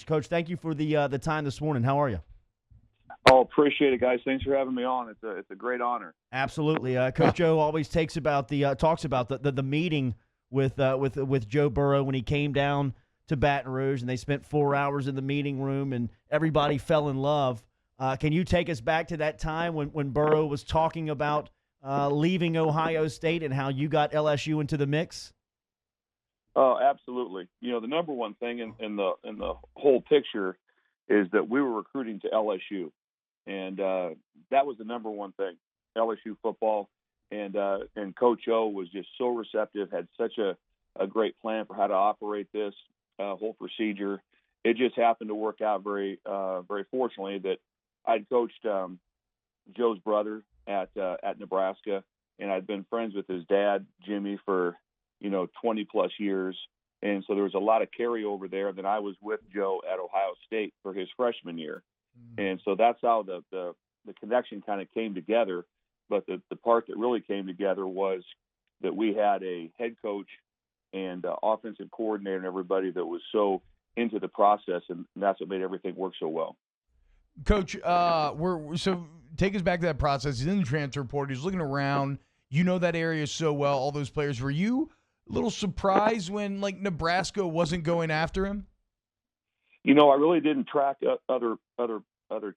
Coach, thank you for the time this morning. How are you? Oh, appreciate it, guys. Thanks for having me on. It's a great honor. Absolutely. Coach Joe always talks about the meeting with Joe Burrow when he came down to Baton Rouge, and they spent 4 hours in the meeting room, and everybody fell in love. Can you take us back to that time when Burrow was talking about leaving Ohio State and how you got LSU into the mix? Oh, absolutely. The number one thing in the whole picture is that we were recruiting to LSU, and that was the number one thing. LSU football, and Coach O was just so receptive. Had such a great plan for how to operate this whole procedure. It just happened to work out very fortunately that I'd coached Joe's brother at Nebraska, and I'd been friends with his dad, Jimmy, for 20 plus years. And so there was a lot of carryover there. Then I was with Joe at Ohio State for his freshman year. And so that's how the connection kind of came together. But the part that really came together was that we had a head coach and offensive coordinator and everybody that was so into the process, and that's what made everything work so well. Coach, so take us back to that process. He's in the transfer portal. He's looking around. You know that area so well, all those players. Were you a little surprised when, Nebraska wasn't going after him? I really didn't track other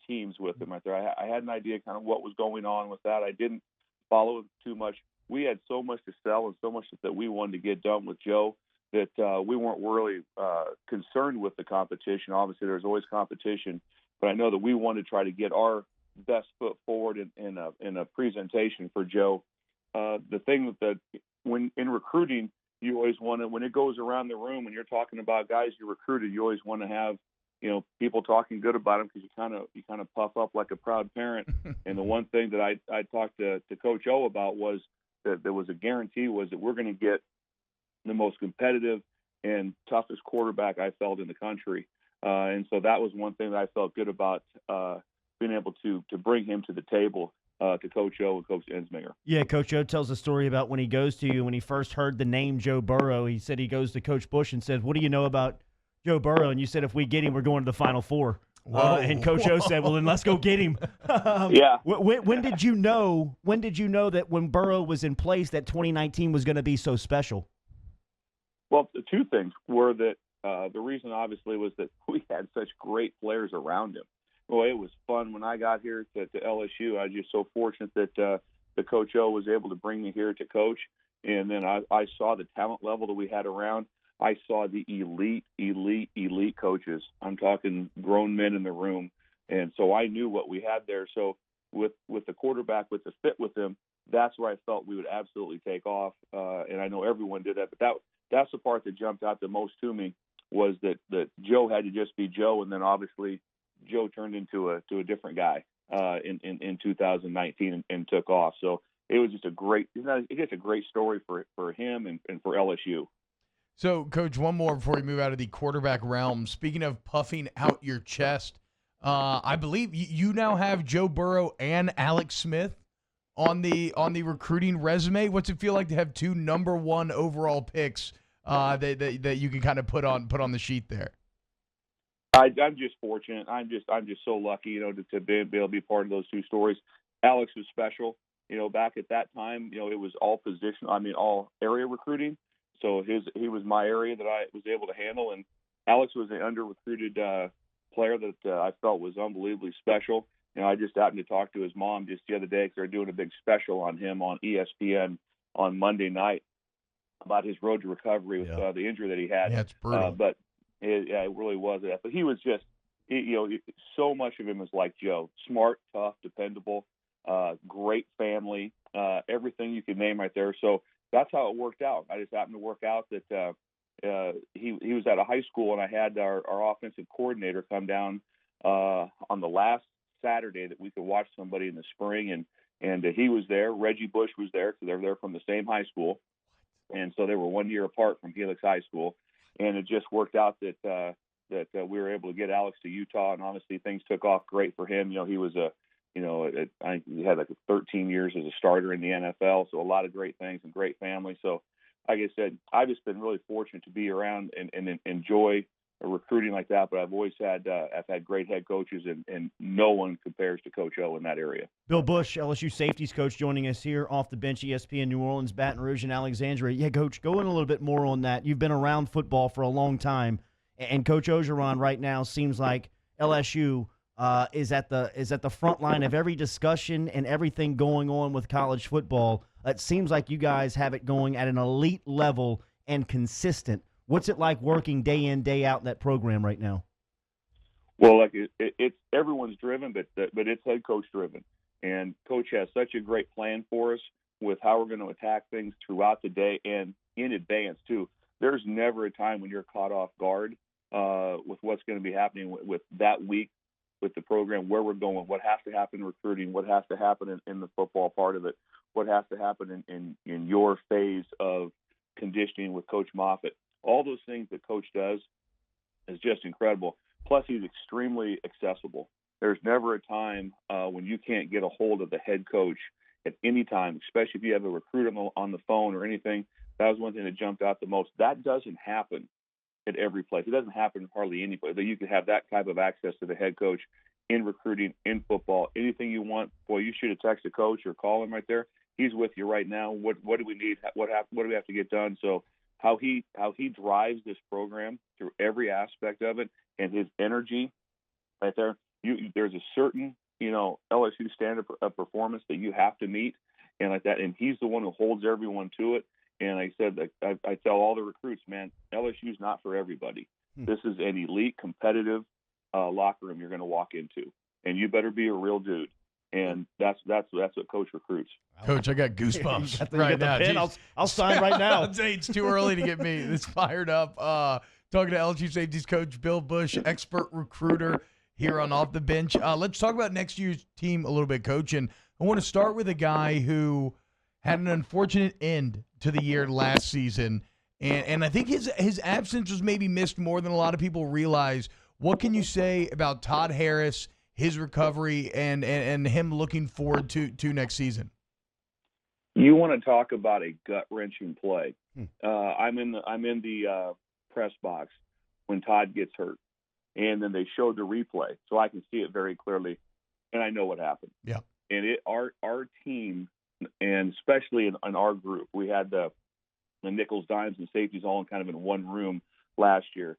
teams with him right there. I had an idea kind of what was going on with that. I didn't follow it too much. We had so much to sell and so much that we wanted to get done with Joe that we weren't really concerned with the competition. Obviously, there's always competition, but I know that we wanted to try to get our best foot forward in a presentation for Joe. The thing that when in recruiting, you always want to, when it goes around the room, when you're talking about guys you recruited, you always want to have people talking good about them, because you kind of puff up like a proud parent. And the one thing that I talked to Coach O about was that there was a guarantee was that we're going to get the most competitive and toughest quarterback I felt in the country. And so that was one thing that I felt good about being able to bring him to the table to Coach O and Coach Ensminger. Yeah, Coach O tells a story about when he goes to you, when he first heard the name Joe Burrow, he said he goes to Coach Busch and said, "What do you know about Joe Burrow?" And you said, "If we get him, we're going to the Final Four." And Coach O said, "Well, then let's go get him." Yeah. When did you know? When did you know that when Burrow was in place, that 2019 was going to be so special? Well, the two things were that the reason obviously was that we had such great players around him. Well, it was fun when I got here to LSU. I was just so fortunate that the Coach O was able to bring me here to coach. And then I saw the talent level that we had around. I saw the elite coaches. I'm talking grown men in the room. And so I knew what we had there. So with the quarterback, with the fit with him, that's where I felt we would absolutely take off. And I know everyone did that. But that's the part that jumped out the most to me, was that Joe had to just be Joe. And then obviously Joe turned into a different guy in 2019 and took off. So it was just a great story for him and for LSU. So, Coach, one more before we move out of the quarterback realm. Speaking of puffing out your chest, I believe you now have Joe Burrow and Alex Smith on the recruiting resume. What's it feel like to have two number one overall picks that you can kind of put on the sheet there? I'm just fortunate. I'm just so lucky, to be able to be part of those two stories. Alex was special. Back at that time, it was all all area recruiting. So he was my area that I was able to handle, and Alex was an under-recruited player that I felt was unbelievably special. I just happened to talk to his mom just the other day, because they're doing a big special on him on ESPN on Monday night about his road to recovery with the injury that he had. Yeah, it's brutal. But it really was that. But he was just, so much of him was like Joe: smart, tough, dependable, great family, everything you could name right there. So that's how it worked out. I just happened to work out that he was at a high school, and I had our offensive coordinator come down on the last Saturday that we could watch somebody in the spring, and he was there. Reggie Bush was there, because they're from the same high school, and so they were 1 year apart from Helix High School, and it just worked out that we were able to get Alex to Utah, and honestly, things took off great for him. He was I think he had 13 years as a starter in the NFL, so a lot of great things and great family. So, like I said, I've just been really fortunate to be around and enjoy recruiting like that, but I've always had great head coaches, and no one compares to Coach O in that area. Bill Busch, LSU Safeties coach, joining us here off the bench, ESPN New Orleans, Baton Rouge, and Alexandria. Yeah, Coach, go in a little bit more on that. You've been around football for a long time, and Coach Orgeron right now seems like LSU is at the front line of every discussion and everything going on with college football. It seems like you guys have it going at an elite level and consistent. What's it like working day in, day out in that program right now? Well, like it's everyone's driven, but it's head coach driven, and Coach has such a great plan for us with how we're going to attack things throughout the day and in advance too. There's never a time when you're caught off guard with what's going to be happening with that week with the program, where we're going, what has to happen in recruiting, what has to happen in the football part of it, what has to happen in your phase of conditioning with Coach Moffitt. All those things that Coach does is just incredible. Plus, he's extremely accessible. There's never a time when you can't get a hold of the head coach at any time, especially if you have a recruit on the phone or anything. That was one thing that jumped out the most. That doesn't happen at every place. It doesn't happen hardly any place. That you can have that type of access to the head coach in recruiting, in football, anything you want. Boy, you shoot a text a coach or call him right there. He's with you right now. What do we need? What do we have to get done? So how he drives this program through every aspect of it, and his energy right there. There's a certain LSU standard of performance that you have to meet, and like that. And he's the one who holds everyone to it. And I said, I tell all the recruits, man, LSU's not for everybody. This is an elite, competitive locker room you're going to walk into, and you better be a real dude. And that's what Coach recruits. Coach, I got goosebumps right now. I'll sign right now. I'd say it's too early to get me this fired up. Talking to LSU Safeties coach Bill Busch, expert recruiter here on Off the Bench. Let's talk about next year's team a little bit, Coach. And I want to start with a guy who had an unfortunate end to the year last season. And I think his absence was maybe missed more than a lot of people realize. What can you say about Todd Harris, his recovery, and him looking forward to next season? You want to talk about a gut-wrenching play. I'm in the press box when Todd gets hurt, and then they showed the replay, so I can see it very clearly, and I know what happened. Yeah. And our team, and especially in our group, we had the nickels, dimes, and safeties all kind of in one room last year.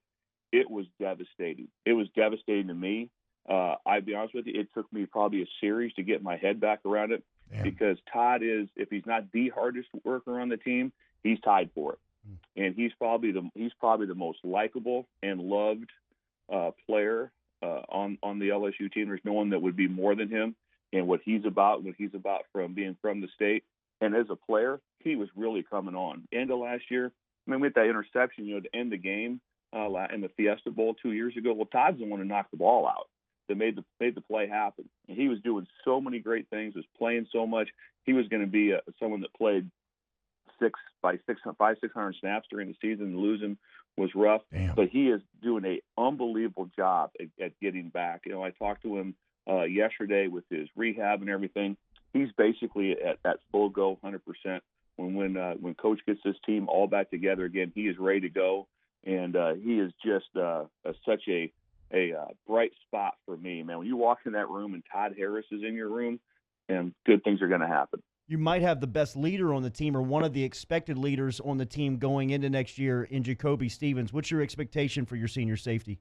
It was devastating. It was devastating to me. I'll be honest with you, it took me probably a series to get my head back around it. Damn. Because Todd is, if he's not the hardest worker on the team, he's tied for it. And he's probably the most likable and loved player on the LSU team. There's no one that would be more than him and what he's about from being from the state. And as a player, he was really coming on. End of last year, I mean, with that interception, to end the game in the Fiesta Bowl 2 years ago. Well, Todd's the one who knocked the ball out, that made the play happen. And he was doing so many great things, was playing so much. He was going to be someone that played 600 snaps during the season, and lose him was rough. Damn. But he is doing an unbelievable job at getting back. I talked to him yesterday with his rehab and everything. He's basically at full go, 100%. When Coach gets his team all back together again, he is ready to go, and he is just such a bright spot for me, man. When you walk in that room and Todd Harris is in your room, and good things are going to happen. You might have the best leader on the team, or one of the expected leaders on the team going into next year in Jacoby Stevens. What's your expectation for your senior safety?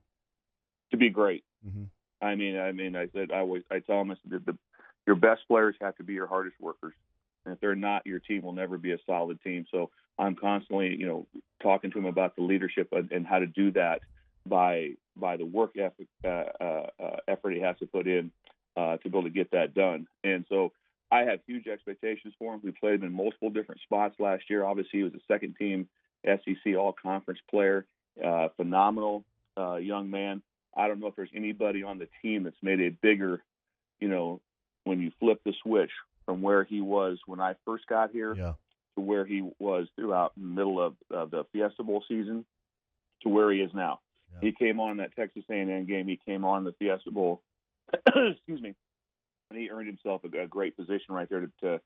To be great. Mm-hmm. I mean, I tell them, I said, your best players have to be your hardest workers. And if they're not, your team will never be a solid team. So I'm constantly, talking to him about the leadership and how to do that by the work effort he has to put in to be able to get that done. And so I have huge expectations for him. We played him in multiple different spots last year. Obviously, he was a second-team SEC All-Conference player, phenomenal young man. I don't know if there's anybody on the team that's made a bigger, when you flip the switch from where he was when I first got here to where he was throughout the middle of the Fiesta Bowl season to where he is now. Yeah. He came on that Texas A&M game. He came on the Fiesta Bowl. Excuse me. And he earned himself a great position right there to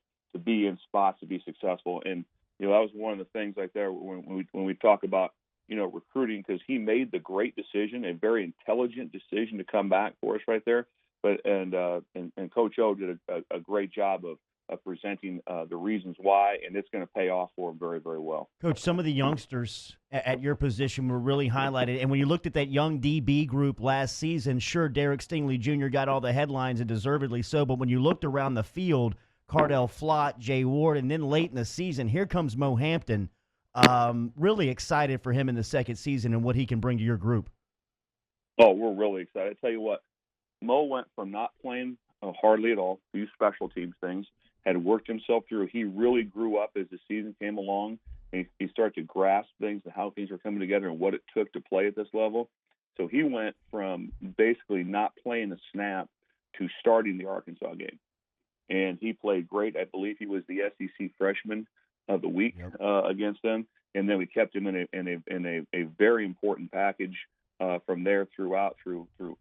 be in spots to be successful. And that was one of the things right there when we talk about recruiting, because he made the great decision, a very intelligent decision to come back for us right there. But and Coach O did a great job of presenting the reasons why, and it's going to pay off for him very, very well. Coach, some of the youngsters at your position were really highlighted. And when you looked at that young DB group last season, sure, Derek Stingley Jr. got all the headlines, and deservedly so. But when you looked around the field, Cardell Flott, Jay Ward, and then late in the season, here comes Mo Hampton. Really excited for him in the second season and what he can bring to your group. Oh, we're really excited. I tell you what, Mo went from not playing hardly at all, few special teams things, had worked himself through. He really grew up as the season came along, and he started to grasp things and how things were coming together and what it took to play at this level. So he went from basically not playing a snap to starting the Arkansas game. And he played great. I believe he was the SEC Freshman of the Week against them. And then we kept him in a very important package from there through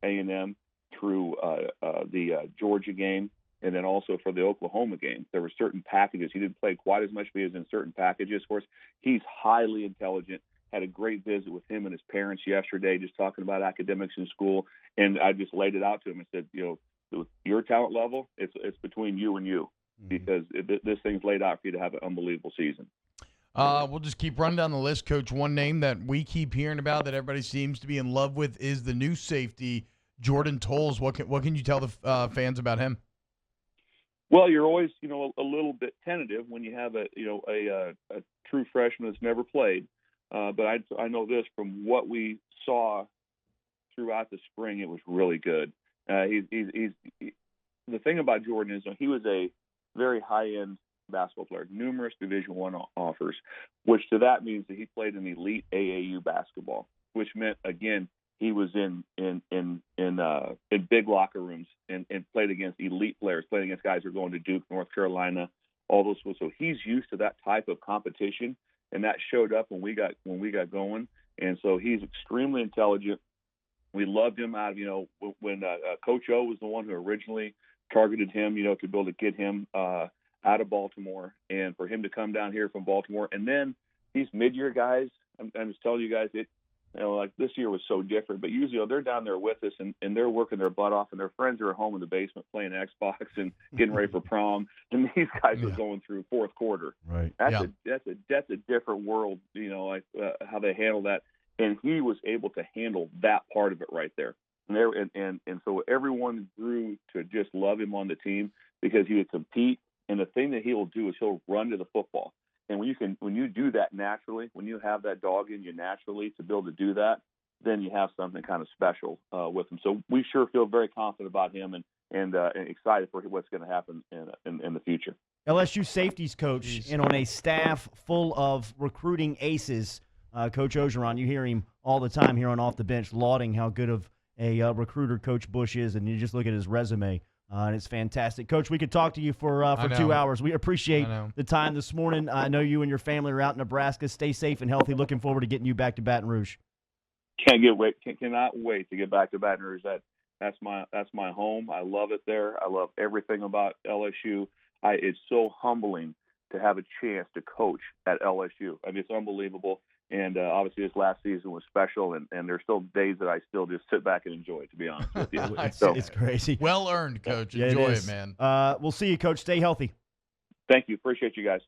A&M, through the Georgia game, and then also for the Oklahoma game. There were certain packages. He didn't play quite as much, but he was in certain packages for us. He's highly intelligent. Had a great visit with him and his parents yesterday, just talking about academics in school. And I just laid it out to him and said, with your talent level, it's between you and you, because this thing's laid out for you to have an unbelievable season. We'll just keep running down the list, Coach. One name that we keep hearing about that everybody seems to be in love with is the new safety, Jordan Tolles. What can you tell the fans about him? Well, you're always, a little bit tentative when you have a true freshman that's never played. But I know this from what we saw throughout the spring, it was really good. He's the thing about Jordan is he was a very high-end basketball player, numerous Division I offers, which to that means that he played in elite AAU basketball, which meant, again, he was in big locker rooms and played against elite players, played against guys who are going to Duke, North Carolina, all those. So he's used to that type of competition, and that showed up when we got going. And so he's extremely intelligent. We loved him out of, when Coach O was the one who originally targeted him, to be able to get him out of Baltimore, and for him to come down here from Baltimore. And then these mid-year guys, I'm just telling you guys, like this year was so different, but usually they're down there with us and they're working their butt off, and their friends are at home in the basement playing Xbox and getting ready for prom. And these guys are going through fourth quarter. Right. That's a different world, how they handle that. And he was able to handle that part of it right there. And so everyone grew to just love him on the team because he would compete. And the thing that he will do is he'll run to the football. And when you do that naturally, when you have that dog in you naturally to be able to do that, then you have something kind of special with him. So we sure feel very confident about him and excited for what's going to happen in the future. LSU Safeties coach, and on a staff full of recruiting aces, Coach Orgeron, you hear him all the time here on Off the Bench lauding how good of a recruiter Coach Busch is, and you just look at his resume, and it's fantastic. Coach, we could talk to you for 2 hours. We appreciate the time this morning. I know you and your family are out in Nebraska. Stay safe and healthy. Looking forward to getting you back to Baton Rouge. Cannot wait to get back to Baton Rouge. That's my home. I love it there. I love everything about LSU. It's so humbling to have a chance to coach at LSU. I mean, it's unbelievable. And obviously this last season was special, and there's still days that I still just sit back and enjoy, to be honest with you. It's crazy. Well earned, Coach. Yeah, Enjoy it, man. We'll see you, Coach. Stay healthy. Thank you. Appreciate you guys.